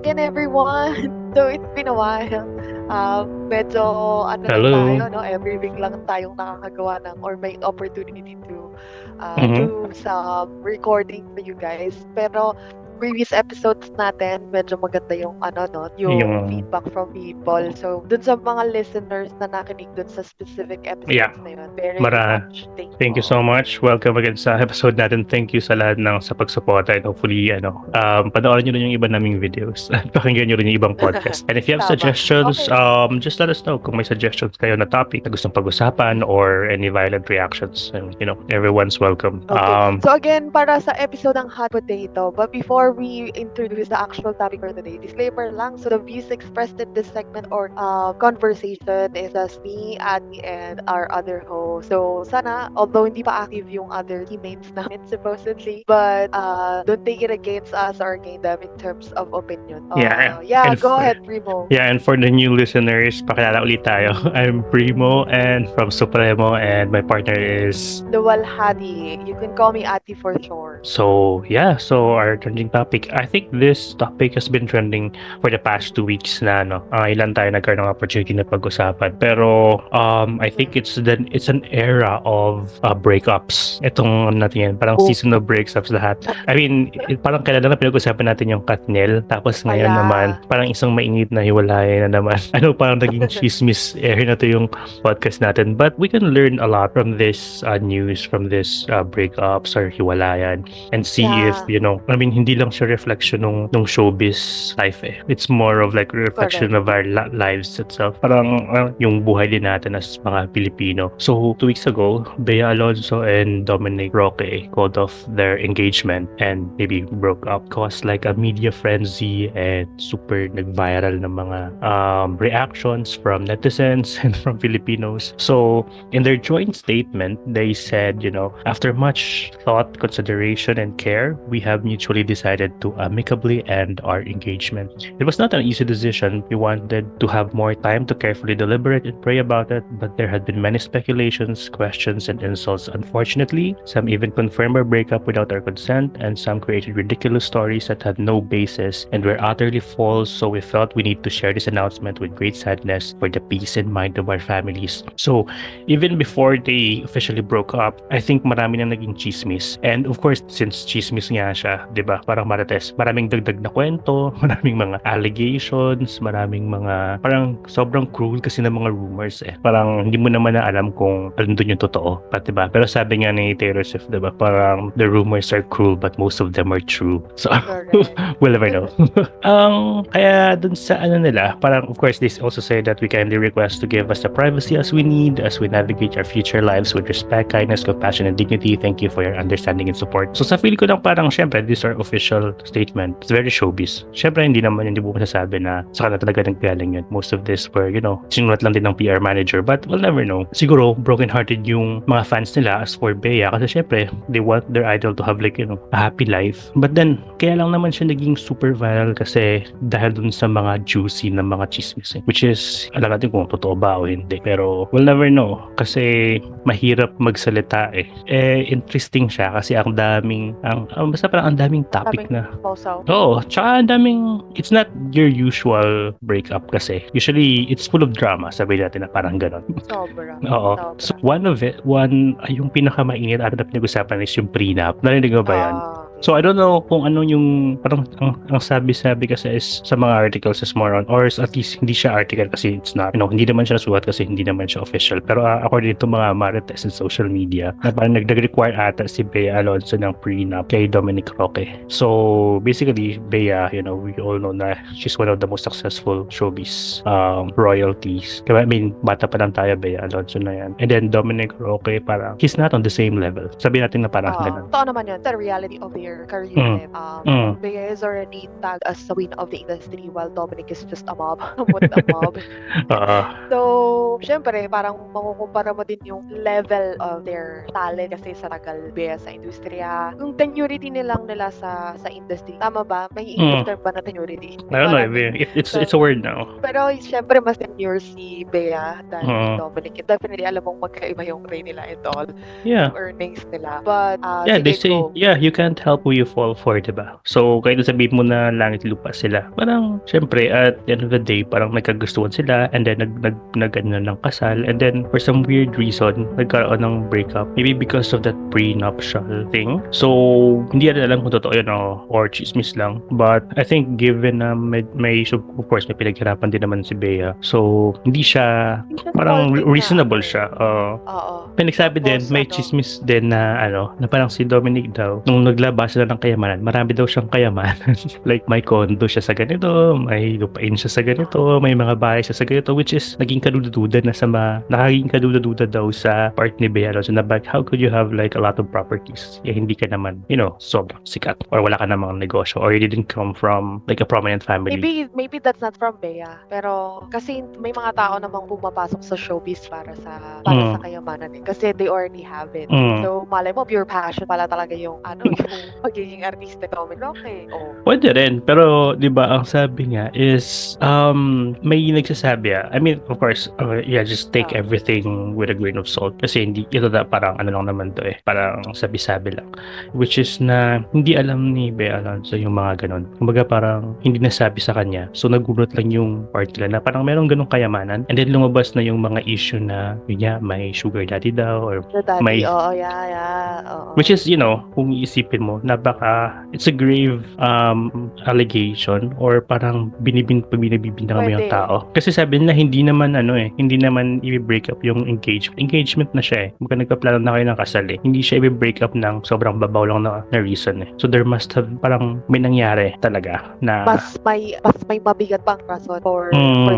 again, everyone. So, it's been a while. Medyo, lang tayo, Hello. no? Every week lang tayong nakakagawa ng or may opportunity to Mhm. do some recording for you guys. Pero, previous episodes natin, medyo maganda yung, no? Yung Yung feedback from people. So, dun sa mga listeners na nakinig dun sa specific yeah, episodes na yun, very mara much thank you thank you so all. much. Welcome again sa episode natin. Thank you sa lahat ng sa pagsuporta and hopefully panoorin niyo rin yung iba naming videos at pakinggan niyo rin yung ibang podcast. And if you have Tama. suggestions, Okay. just let us know kung may suggestions kayo na topic na gustong pag-usapan or any violent reactions. And, everyone's welcome. Okay. So again, para sa episode ng Hot Potato, but before we introduce the actual topic for today, disclaimer lang, so the views expressed in this segment or conversation is just me, Ati, and our other host. So sana, although hindi pa active yung other teammates namin supposedly, but don't take it against us or against them in terms of opinion. Yeah, Yeah, and go for ahead, Primo. yeah, and for the new listeners, pakilala ulit tayo. I'm Primo and from Supremo and my partner is Noel Hadi. You can call me Ati for short. so our trending topic. I think this topic has been trending for the past 2 weeks na ilan tayo nagkaroon ng opportunity na pag-usapan. Pero I think it's an era of breakups. Itong natin yan, parang Oh, season of breakups lahat. I mean, parang kailan na pinag-usapan natin yung Katnil, tapos ngayon naman yeah. parang isang mainit na hiwalay na naman. Ano, parang naging chismis era na to yung podcast natin. But we can learn a lot from this news, from this breakups or hiwalayan and see if, Yeah, I mean, hindi lang siya reflection nung showbiz life eh. It's more of like a reflection correct. of our lives itself. Parang yung buhay din natin as mga Pilipino. So, 2 weeks ago, Bea Alonso and Dominic Roque called off their engagement and maybe broke up. Caused like a media frenzy and super nag-viral ng mga reactions from netizens and from Filipinos. So, in their joint statement, they said, after much thought, consideration, and care, we have mutually decided to amicably end our engagement. It was not an easy decision. We wanted to have more time to carefully deliberate and pray about it, but there had been many speculations, questions, and insults. Unfortunately, some even confirmed our breakup without our consent, and some created ridiculous stories that had no basis and were utterly false. So we felt we need to share this announcement with great sadness for the peace and mind of our families. So even before they officially broke up, I think marami na naging chismis. And of course, since chismis nga siya, 'di ba? Parang marites, maraming dagdag na kwento, maraming mga allegations, maraming mga parang sobrang cruel kasi ng mga rumors eh. Parang hindi mo naman na alam kung alin doon yung totoo, pa 'di ba? Pero sabi nga ni Taylor Swift, 'di ba? Parang the rumors are cruel but most of them are true. So Correct. we'll never know. Kaya dun sa nila, parang of course they also say that we kindly request to give us the privacy as we need as we navigate our future lives with respect, kindness, compassion, and dignity. Thank you for your understanding and support. So sa feel ko lang parang syempre these are official statement. It's very showbiz. Syempre hindi mo masasabi na sa kanila talaga nanggaling yun. Most of this were, sinulat lang din ng PR manager but we'll never know. Siguro broken-hearted yung mga fans nila as for Bea kasi syempre they want their idol to have like, a happy life. But then, kaya lang naman siya naging super viral kasi dahil dun sa mga juicy na mga chismis eh. Which is, alam natin kung totoo ba o hindi. Pero, we'll never know kasi mahirap magsalita eh. Interesting siya kasi basta parang ang daming topic Kaming na. Posaw. Oo, tsaka ang daming, it's not your usual breakup kasi. Usually, it's full of drama, sabi natin na parang ganon. Sobra. Oo. So, Sobra. yung pinakamainit at na pinag-usapan is yung prenup. Narinig mo ba yan? Ah, So I don't know kung ano yung parang ang sabi-sabi kasi is sa mga articles is more on or at least hindi siya article kasi it's not, hindi naman siya nasulat kasi hindi naman siya official. Pero according to mga marites in social media, na parang nag-require ata si Bea Alonso ng prenup kay Dominic Roque. So basically, Bea, we all know na she's one of the most successful showbiz royalties. Kaya I mean, bata pa lang tayo, Bea Alonso na yan. And then Dominic Roque, parang he's not on the same level. Sabi natin na parang ganun. totoo naman yun. The reality of their career Mm. life. Mm. Bea is already tagged as the queen of the industry while Dominic is just a mob. What a mob. Oo. So, syempre, parang makukumpara mo din yung level of their talent kasi sa tagal Bea sa industriya. Yung tenuity nilang nila sa industry. Tama ba? May English term ba na tenuity? I don't know, So, it's a word now. pero syempre mas tenure si Bea than si Mm. Dominic. Definitely alam mong magkaiba yung pay nila and all, Yeah. yung earnings nila. But, Yeah, they sige, say, go. yeah, you can't help who you fall for, diba? So, kahit sabihin mo na langit lupa sila, parang, syempre, at the end of the day, parang nagkagustuhan sila, and then ano, ng kasal, and then, for some weird reason, nagkaroon ng breakup. Maybe because of that prenuptial thing. So, hindi natin alam kung totoo yun or chismis lang. But, I think, given na of course, may pinaghirapan din naman si Bea. So, hindi siya, parang faulty na, reasonable siya. Oo. Pinagsabi din, Tapos, may chismis din na na parang si Dominic daw, nung naglabas sila ng kayamanan, marami daw siyang kayamanan. Like, may condo siya sa ganito, may lupain siya sa ganito, may mga bahay siya sa ganito, which is naging kaduda-duda nakaging kaduda-duda daw sa part ni Bea Alonzo na how could you have like a lot of properties? Hindi ka naman, sobrang sikat or wala ka namang negosyo or you didn't come from like a prominent family. Maybe that's not from Bea. Pero kasi may mga tao namang pumapasok sa showbiz para sa kayamanan eh. Kasi they already have it. So malay mo pure passion pala talaga yung yung pagiging artista Dominic Roque. Pwede rin, pero 'di ba ang sabi nga is may nagsasabi I mean, of course, just take everything with a grain of salt kasi hindi ito parang lang naman to parang sabi-sabi lang, which is na hindi alam ni Bea Alonzo yung mga ganon. Kumbaga parang hindi nasabi sa kanya, so nagulat lang yung part nila na parang merong ganong kayamanan, and then lumabas na yung mga issue na yun nga, may sugar daddy daw or may which is kung iisipin mo na baka it's a grave allegation or parang binibintang mo yung tao kasi sabi nila hindi naman i-break up yung engagement na siya Kumbaga nagpaplano na kayo ng kasal hindi siya i-break up ng sobrang babaw lang na reason so there must have parang may nangyari talaga na mas may mabigat pang rason for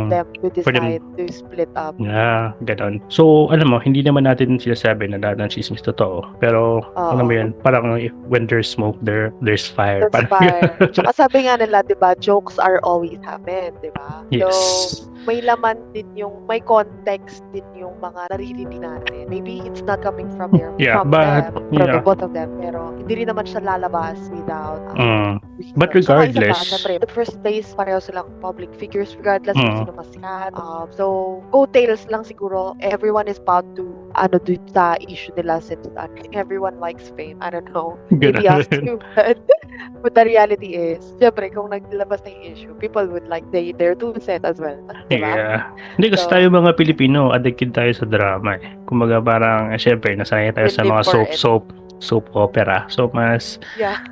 them to decide to split up. Yeah, ganon. So, alam mo, hindi naman natin sinasabi na lahat ng chismis totoo. Pero, alam mo yan, parang when there's smoke, there's fire. There's fire. Tsaka sabi nga nila, diba, jokes are always happen, diba? Yes. So, may laman din may context din yung mga naririnig natin. Maybe it's not coming from the both of them, pero hindi rin naman siya lalabas without but regardless, in the first place, pareho silang public figures regardless kung sino mas sikat. So, coattails lang siguro. Everyone is bound to dun sa issue nila since everyone likes fame. I don't know. Maybe us too, but the reality is, syempre, kung naglabas na yung issue, people would like their 2 cents as well. Diba? Yeah. Hindi kasi tayo mga Pilipino, addicted tayo sa drama Kumbaga parang, syempre, nasanay tayo sa mga soap opera. So,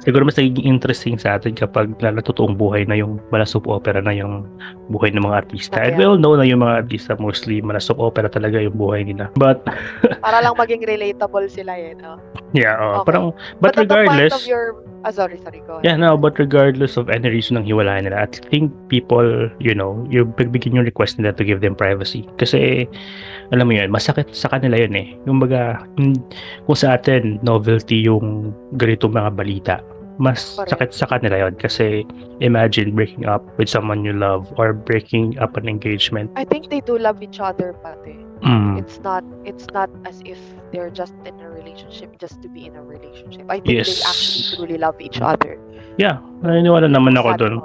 siguro mas nagiging interesting sa atin kapag totoong buhay na yung mala soap opera na yung buhay ng mga artista. And we all know na yung mga artista mostly mala soap opera talaga yung buhay nila. But, para lang maging relatable sila no? Yeah, okay. Parang, but regardless, of your, sorry, go ahead. Yeah, no, but regardless of any reason ng hiwalayan nila, I think people, yung pagbigyan yung request nila to give them privacy. Kasi, alam mo yun, masakit sa kanila yun Yung baga, kung sa atin, novelty yung ganitong mga balita, mas sakit sa kanila yun. Kasi, imagine breaking up with someone you love or breaking up an engagement. I think they do love each other, pati. It's not as if they're just in a relationship just to be in a relationship. I think they actually truly love each other. Yeah, naniniwala naman ako dun.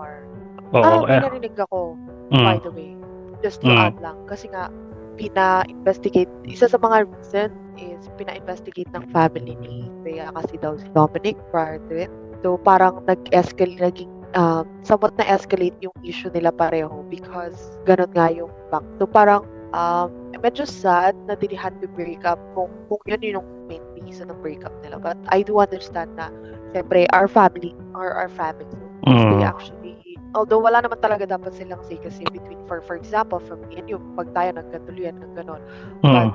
May narinig ako, by the way. Just to add lang. Kasi nga, pina-investigate, isa sa mga reason is pina-investigate ng family ni Bea kasi daw si Dominic prior to it. So, parang nag-escalate, somewhat na-escalate yung issue nila pareho because ganun nga yung back. So, parang, medyo sad na they had to break up kung yun yung main reason ng breakup nila. But I do understand na, siyempre, our family. So, they actually, although wala naman talaga dapat silang say kasi between, for example, from me and you, pag tayo nagkatuluyan ng ganon. But,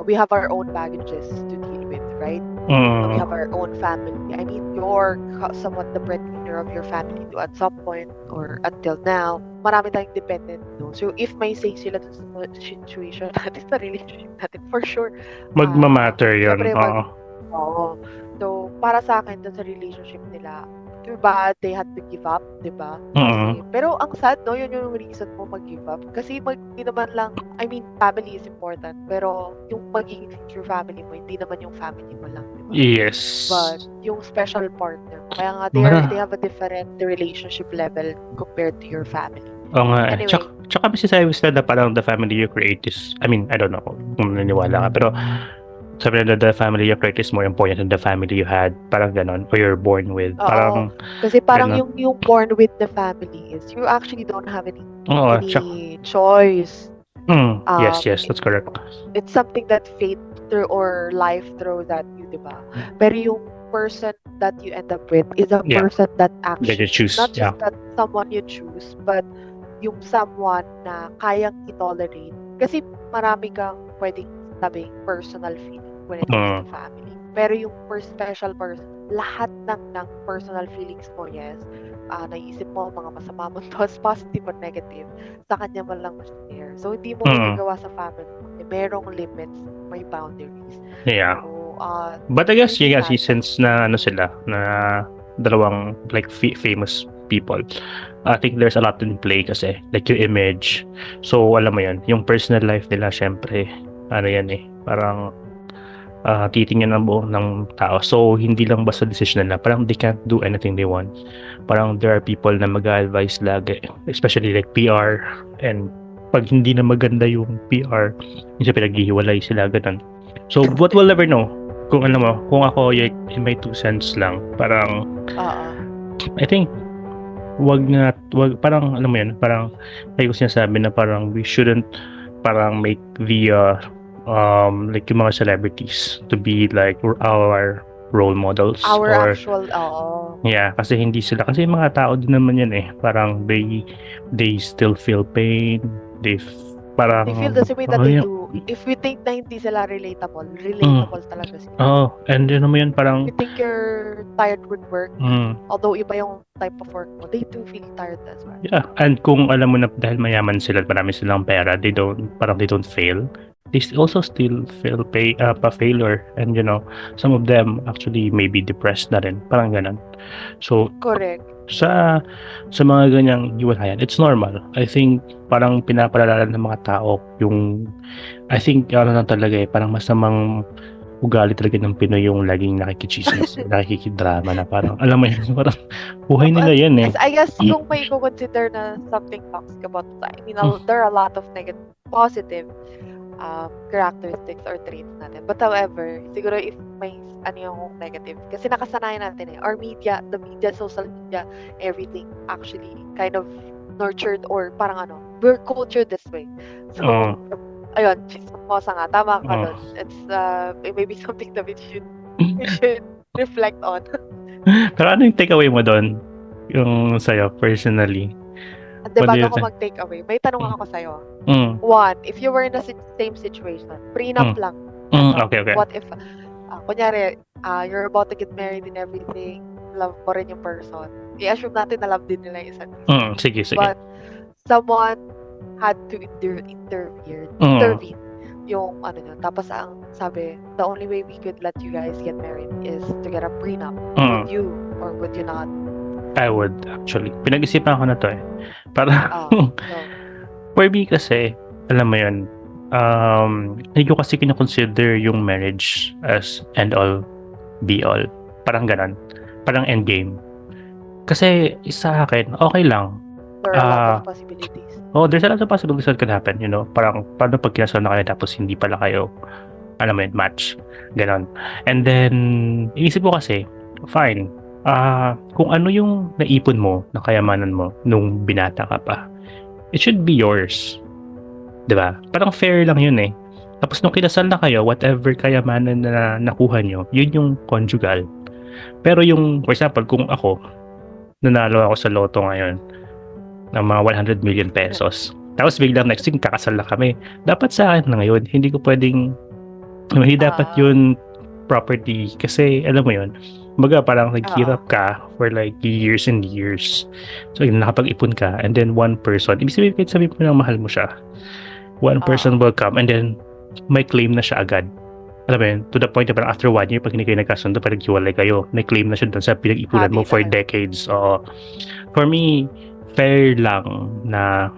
we have our own baggages to deal with, right? We have our own family. I mean, you're somewhat the breadwinner of your family at some point or until now. Marami tayong dependent. So, if may say sila dun sa situation natin, sa relationship natin, for sure. Magmamatter yun. So, para sa akin, dun sa relationship nila, diba, they had to give up, diba? Mm. Pero ang sad, no, yun yung reason mo mag-give up. Kasi hindi naman lang, I mean, family is important, pero yung magiging future family mo, hindi naman yung family mo lang, diba? Yes. But yung special partner, kaya nga they have a different relationship level compared to your family. Oo nga. Anyway. Tsaka kasi sabi na parang the family you create is, I mean, I don't know kung naniniwala ka, pero sabi na the family you create is more important than the family you had. Parang ganon. Or you're born with. Parang, kasi parang ganon. yung born with the family is you actually don't have any choice. Yes, that's correct. It's something that fate through or life throws at you, diba? Pero yung person that you end up with is a person that actually, that you choose. Not just that someone you choose, but yung someone na kayang i-tolerate. Kasi marami kang pwedeng sabing personal feeling when it comes to family. Pero yung special person, lahat ng personal feelings mo, yes, naisip mo, mga masama mo thoughts, positive or negative, sa kanya mo lang share. So, hindi mo magagawa sa family. Merong limits, may boundaries. Yeah. So, but I guess, since na sila, na dalawang like famous people, I think there's a lot in play kasi, like yung image. So, alam mo yun, yung personal life nila, syempre, parang titingnan ng buo ng tao. So, hindi lang basta decision nila. Parang they can't do anything they want. Parang there are people na mag-advise lagi, especially like PR, and pag hindi na maganda yung PR, minsan pinaghihiwalay sila, ganun. So, what we'll never know, kung kung ako, in my 2 cents lang, parang, I think, parang, alam mo yun, parang, like ko sinasabi na parang we shouldn't parang make the like yung mga celebrities to be like our role models, actual kasi hindi sila, kasi mga tao din naman yan parang they still feel pain, they feel the same way that they do. If we think na hindi sila relatable talaga sila. And yun naman yan, parang if you think you're tired with work, although iba yung type of work mo, they do feel tired as well. And kung alam mo na dahil mayaman sila, marami silang pera, they don't fail. They also still feel failure, and some of them actually may be depressed na rin, parang ganun. So correct, sa mga ganyang hiwalayan, it's normal. I think parang pinapalala ng mga tao yung, I think na talaga parang masamang ugali talaga ng Pinoy yung laging nakikichismis, nakikidrama na parang, alam mo yun, parang buhay nila yan I guess kung may consider na something toxic about society, there are a lot of positive characteristics or traits natin. But however, siguro if may yung negative, kasi nakasanayan natin our media, the media, social media, everything actually kind of nurtured or parang we're cultured this way. So, ayun, chismosa nga, tama ka doon. It's maybe something that we should reflect on. Pero ano yung takeaway mo doon? Yung sa'yo, personally? Bago ako mag-take away, may tanong ako sa'yo. One, if you were in the same situation, prenup lang. Okay. What if, kunyari, you're about to get married and everything, love mo rin yung person. I-assume natin na love din nila yung isa't isa. Sige. But, someone had to intervene. Yung tapos ang sabi, the only way we could let you guys get married is to get a prenup. Would you or would you not? I would, actually. Pinag-isipan ko na to para for me kasi, alam mo yun, hindi ko kasi kina-consider yung marriage as end all be all. Parang ganon, parang end game. Kasi sa akin, okay lang. There are a lot of possibilities. There's a lot of possibilities that could happen, parang paano pag kinasal na kayo tapos hindi pala kayo, alam mo yun, match, ganon. And then inisip ko kasi, fine, kung ano yung naipon mo, na kayamanan mo nung binata ka pa, it should be yours, diba? Parang fair lang yun Tapos nung kinasal na kayo, whatever kayamanan na nakuha nyo, yun yung conjugal. Pero yung, for example, kung ako nanalo ako sa loto ngayon ng mga 100 million pesos, tapos biglang next thing kakasal na kami, dapat sa akin na ngayon, hindi ko pwedeng hindi dapat yun property, kasi alam mo yun, parang naghirap ka for like years and years. So nakapag-ipon ka, and then one person, ibig sabihin mo na mahal mo siya, one person will come and then may claim na siya agad. alam mo yun, to the point na parang after 1 year, pag hindi kayo nagkasundo, parang naghiwalay kayo. May-claim na siya dun sa pinag-ipunan mo Happy na for kayo. decades. Oo. For me, fair lang na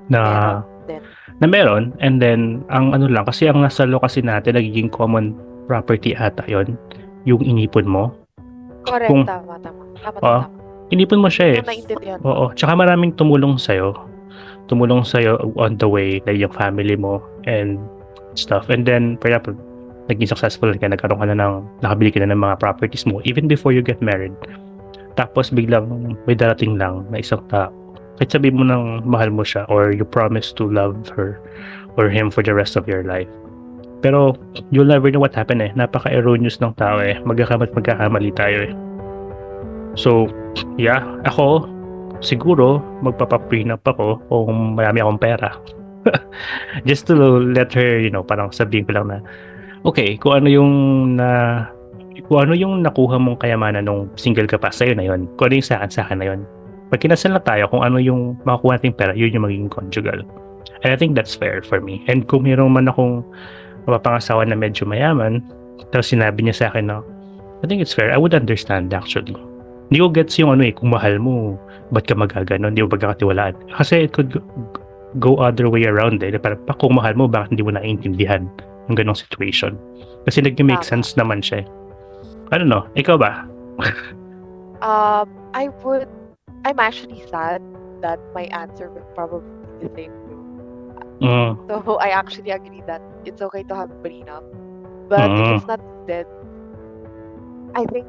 Meron din. na meron. And then, ang ano lang, kasi ang nasa law kasi natin, nagiging common property ata yon yung inipon mo. Correct, Kung, tama. Tama. oo, inipon mo siya eh. Yung naintindihan ko. Oo. Tsaka maraming tumulong sa'yo on the way, like yung family mo and stuff. And then, for example, naging successful ka, nagkaroon ka na nakabili ka na ng mga properties mo even before you get married. Tapos biglang may darating lang na isang tao. Kahit sabihin mo ng mahal mo siya or you promise to love her or him for the rest of your life. Pero you'll never know what happened eh. Napaka-erroneous ng tao eh. Magkakamali tayo eh. So, yeah, ako siguro magpapa-prenup ako kung marami akong pera. Just to let her, parang sabihin ko lang na okay, kung ano yung nakuha mong kayamanan nung single ka pa, sa'yo na yun. Kung ano yung sa akin na yun. Pag kinasal na tayo, kung ano yung makukuha nating pera, yun yung magiging conjugal. And I think that's fair for me. And kung mayroon man akong mapapangasawa na medyo mayaman, tapos sinabi niya sa akin na, I think it's fair. I would understand actually. Hindi ko gets yung kung mahal mo, ba't ka magagano, hindi mo pagkakatiwalaan. Kasi it could go other way around eh. Parang kung mahal mo, bakit hindi mo naiintindihan yung ganong situation? Kasi nag-make Tama. sense naman siya. I don't know. Ikaw ba? I'm actually sad that my answer would probably be the same too. So I actually agree that it's okay to have a prenup. But if it's not dead, I think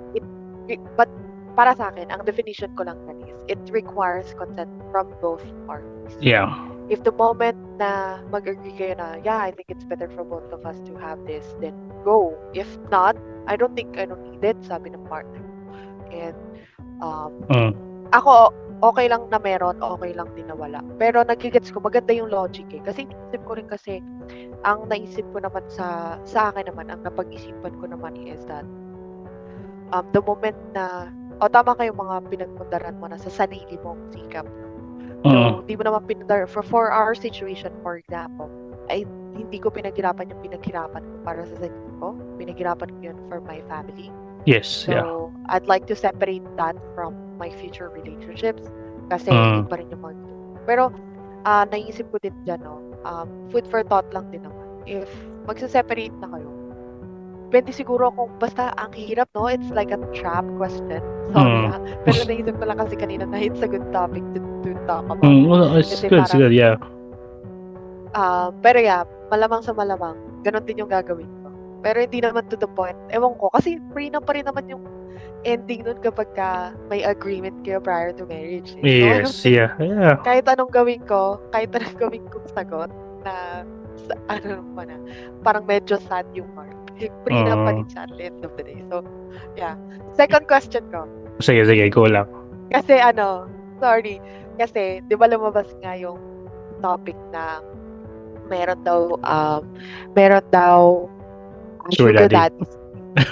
but para sa akin, ang definition ko lang yan is, it requires consent from both parties. Yeah. If the moment na mag-agree kayo na, yeah, I think it's better for both of us to have this, then go. If not, I don't think I don't need it, sabi ng partner. And ako, okay lang na meron, okay lang din na wala. Pero nagigets ko, maganda yung logic eh. Kasi naisip ko rin kasi, ang naisip ko naman sa akin naman, ang napag-isipan ko naman is that, the moment na, tama kayo mga pinagpundaran mo na sa sarili mong sikap. So, di mo naman pinagpundaran, for our situation, for example, ay hindi ko pinaghirapan yung pinaghirapan ko para sa sarili ko. Pinaghirapan ko yun for my family. Yes, So, yeah. I'd like to separate that from my future relationships kasi hindi pa rin yung mga pero naisip ko din dyan, food for thought lang din naman. If magsa-separate na kayo, pwede siguro kung basta ang hirap, no? It's like a trap question. Sorry pero naisip ko lang kasi kanina na it's a good topic to talk about. Well, it's good, yeah. Pero yeah, malamang sa malamang, ganun din yung gagawin ko. Pero hindi naman to the point. Ewan ko, kasi prenup pa rin naman yung ending nun kapag may agreement kayo prior to marriage. Yes, yeah. Kahit anong gawin kong sagot na, parang medyo sad yung part. Prenup pa rin siya at the end of the day. So, yeah. Second question ko. Sige, go lang. Kasi sorry. Kasi, di ba lumabas nga yung topic na meron daw sugar daddies.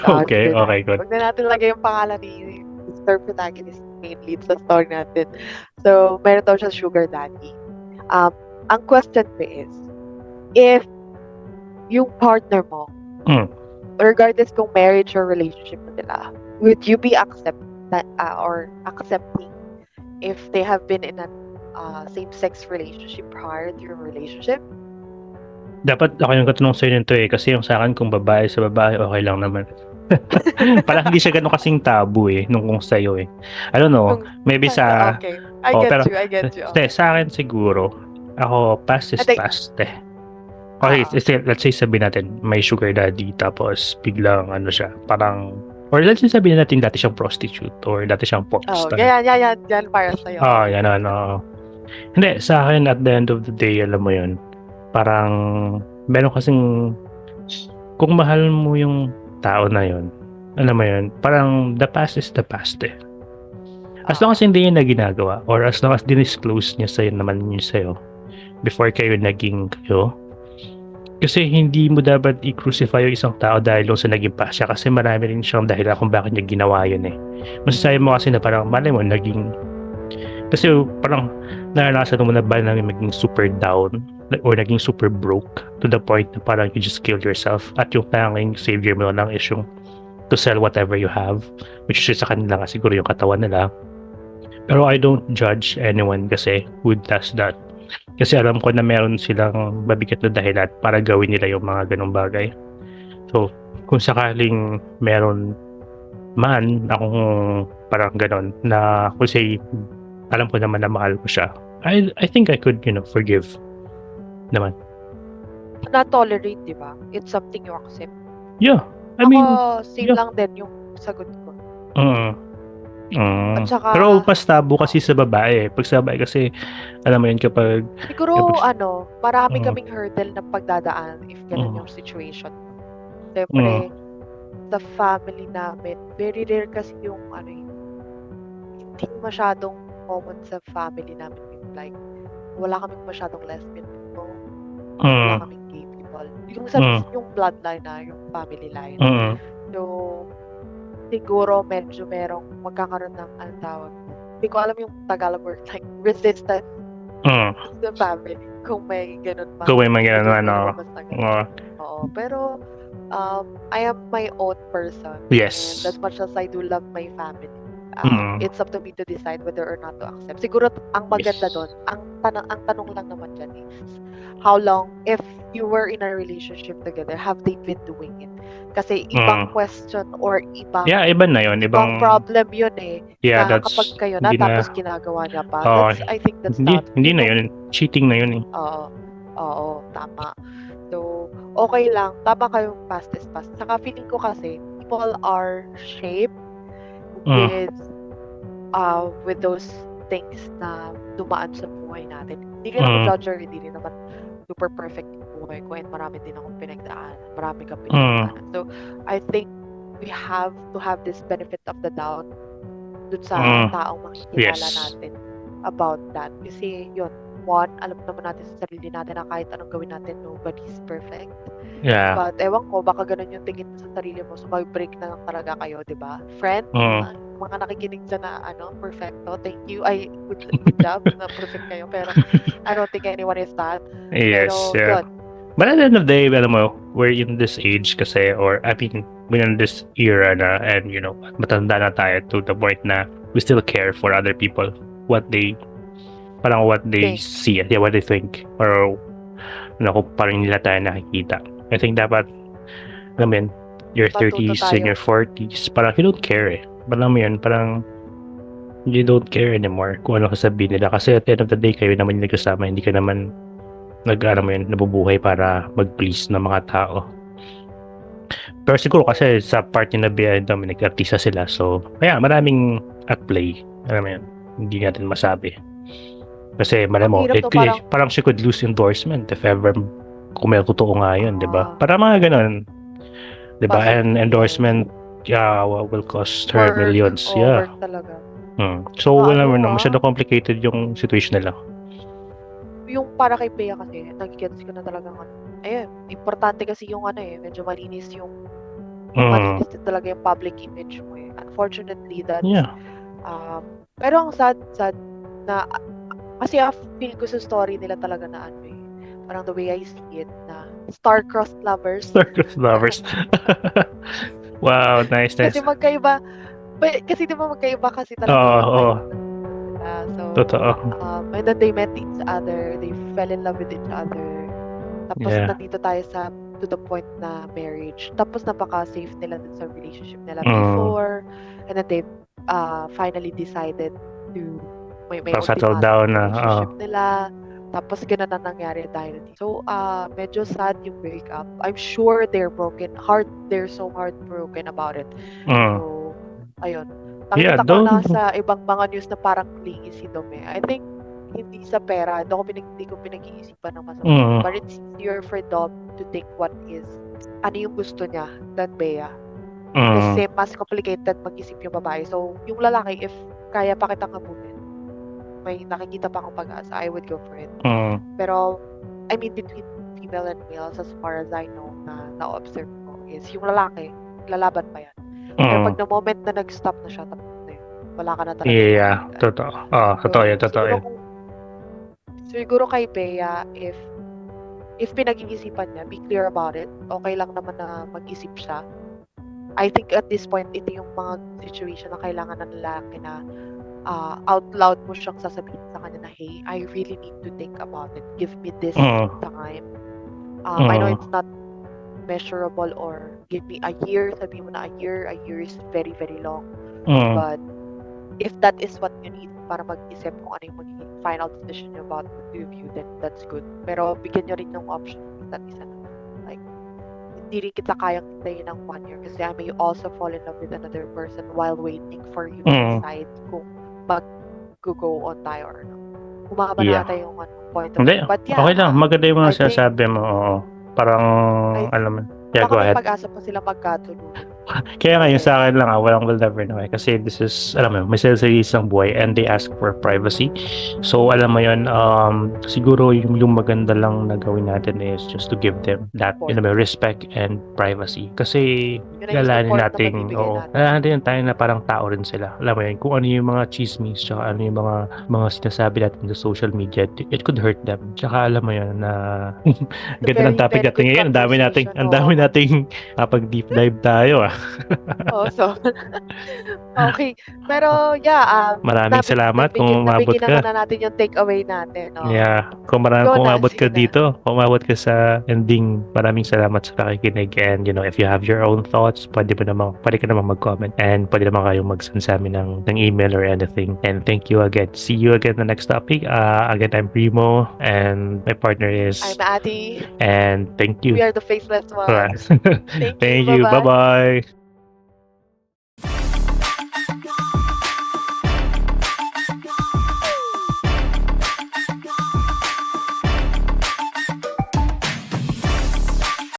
Okay, good. Huwag na natin lagay yung pangalan ni Mr. Protagonist main lead sa story natin. So, meron daw siya sugar daddy. Ang question ko is, if yung partner mo, regardless kung marriage or relationship mo nila, would you be accepting if they have been in a same-sex relationship prior to your relationship? Dapat ako yung katanong sa'yo nito eh. Kasi yung sa akin, kung babae sa babae, okay lang naman. Parang hindi siya ganun kasing tabu eh, nung kung sa'yo eh. I don't know, maybe sa... Okay, I get you. Sa akin siguro, ako, past is past eh. Okay, let's say sabihin natin, may sugar daddy, tapos biglang siya, parang... Or let's say sabihin natin dati siyang prostitute or dati siyang porn star. Yan para sa'yo. Yan. Hindi, sa akin at the end of the day, alam mo yun, parang meron kasing kung mahal mo yung tao na yun, alam mo yun, parang the past is the past eh. As long as hindi yun na ginagawa or as long as dinisclose niya sa'yo naman yun sa'yo before kayo naging kayo, kasi hindi mo dapat i-crucify yung isang tao dahil sa naging past siya kasi marami rin siyang dahilan kung bakit niya ginawa yun eh. Masasabi mo kasi na parang malay mo naging kasi parang naranasan mo na ba na maging super down or naging super broke to the point na parang you just kill yourself at yung tanging savior mo lang is yung to sell whatever you have, which is sa kanila nga siguro yung katawan nila. Pero I don't judge anyone kasi who does that. Kasi alam ko na meron silang mabigat na dahilan para gawin nila yung mga ganong bagay. So, kung sakaling meron man akong parang ganon na kung say alam ko naman na mahal ko siya, I think I could, forgive naman. Na-tolerate, di ba? It's something you accept. Yeah. I Ako, mean, same yeah. lang din yung sagot ko. At saka, pero mas tabo kasi sa babae. Pag sa babae kasi, alam mo yun kapag... Siguro, marami Mm. kaming hurdle na pagdadaan if ganun yung situation. Mm. Siyempre, sa family namin, very rare kasi yung hindi masyadong common sa family namin. Like, wala kaming masyadong lesbian people. Wala kaming gay people. Yung bloodline na, yung family line. So, siguro medyo merong magkakaroon ng anong tawag. Hindi ko alam yung Tagalog word, like resistance sa family. Kung may ganun pa. Kung may mga ganun, Oo. Pero, I am my own person. Yes. And as much as I do love my family, it's up to me to decide whether or not to accept. Siguro, ang maganda doon, ang tanong lang naman dyan is, how long, if you were in a relationship together, have they been doing it? Kasi ibang question or ibang iba na yun. Ibang problem yun eh. Yeah, na that's kapag kayo na, tapos ginagawa niya pa. I think that's not... Hindi na yun. Cheating na yun eh. Oo, tama. So, okay lang. Tama kayong past is past. Saka feeling ko kasi, people are shaped with those things na dumaan sa buhay natin. Hindi ka naman judge or hindi rin naman super perfect yung buhay ko and marami din akong pinagdaan. Marami kang pinagdaan. So, I think we have to have this benefit of the doubt dun sa taong makikilala natin about that. Kasi yun, one, alam naman natin sa sarili natin na kahit anong gawin natin, nobody's perfect. Yeah. But ewan ko, baka ganun yung tingin mo sa sarili mo, so mag-break na lang talaga kayo, di ba? Friend, mga nakikinig dyan na perfecto, thank you. Good job na perfect kayo, pero I don't think anyone is that. Yes, pero, yun. But at the end of the day, alam mo, we're in this age kasi, or I mean, we're in this era na, and matanda na tayo to the point na we still care for other people, what they see, what they think, or kung parang nila tayo nakikita. I think dapat, alam mo yun, your 30s and your 40s, parang you don't care eh. Parang yun, parang you don't care anymore kung ano kasabihin nila. Kasi at the end of the day, kayo naman yung nagkasama, hindi ka naman nabubuhay para mag-please ng mga tao. Pero siguro kasi sa party na Bea and Dominic, artista sila. So, kaya maraming at play. Alam mo yun, hindi natin masabi. Kasi malam mo, parang she could lose endorsement if ever kung may totoo nga yun, di ba? Para mga ganun. Di ba? And endorsement, will cost her millions. Yeah. Talaga. So, masyado complicated yung situation nila. Yung para kay Bea kasi, nagigets ko na talagang importante kasi yung medyo malinis malinis talaga yung public image mo eh. Unfortunately, that's pero ang sad na kasi feel ko sa story nila talaga na parang the way I see it na star-crossed lovers. Wow, nice. Kasi magkaiba. Kasi di ba magkaiba kasi talaga. So, totoo. And then they met each other, they fell in love with each other. Tapos nandito tayo to the point na marriage. Tapos napaka-safe nila dun sa relationship nila before. And then they finally decided to may settle down na relationship nila. Tapos ganun na nangyari dahil dito. So, medyo sad yung breakup. I'm sure they're so heartbroken about it. So, ayun. Nakita ko na sa ibang mga news na parang clingy si Dome. I think, hindi sa pera. Hindi ko pinag-iisipan ng masama. But it's easier for Dom to take what is, ano yung gusto niya than Bea. Kasi mas complicated mag-isip yung babae. So, yung lalaki, if kaya pa kitang habulin, may nakikita pa akong pag-asa, I would go for it. Pero, I mean, between female and males, as far as I know, na-observe ko, is yung lalaki, lalaban pa yan. Pero pag na moment na nag-stop na siya, tapos na yun. Wala ka na talaga. Yeah, totoo. Totoo yan. Siguro kay Bea, if if pinag-iisipan niya, be clear about it. Okay lang naman na mag-isip siya. I think at this point, ito yung mga situation na kailangan ng lalaki na out loud mo siyang sasabihin sa kanya na, hey, I really need to think about it. Give me this time. I know it's not measurable or give me a year. Sabihin mo na a year is very, very long. But if that is what you need para mag-isip kung ano yung magiging final decision niyo about the two of you, then that's good. Pero bigyan niyo rin ng option that isa na. Like, hindi rin kita kayang hintayin ng 1 year kasi I may also fall in love with another person while waiting for you to decide kung mag-go on tayo or no. Humaba na tayo yung point of Hindi, view. But yeah, okay lang. Maganda yung mga I think- sinasabi mo. Oo. Parang, alam mo. Yeah, go baka may ahead. pag-asa pa sila magkatulungan. Kaya nga yung sa akin lang, will never know eh. Kasi this is, alam mo, may sarili silang buhay and they ask for privacy. So, alam mo yun, siguro yung maganda lang na gawin natin is just to give them that, respect and privacy. Kasi, Yun ang lalanin support na natin, mabibigay natin. lalanin tayo na parang tao rin sila. Alam mo yun, kung ano yung mga chismis, tsaka ano yung mga sinasabi natin sa social media, it could hurt them. Tsaka alam mo yun na, ganda ng topic natin ngayon. Ang dami nating kapag deep dive tayo So, okay. Pero, yeah. Maraming salamat kung umabot Nabigyan ka. na natin yung takeaway natin. Yeah. Kung umabot ka dito, kung umabot ka sa ending, maraming salamat sa pakikinig. And, if you have your own thoughts, pwede ka namang mag-comment. And pwede naman kayong mag-send sa amin ng email or anything. And thank you again. See you again the next topic. Again, I'm Primo. And my partner is... I'm Adi. And thank you. We are the faceless ones. Thank you. Bye-bye.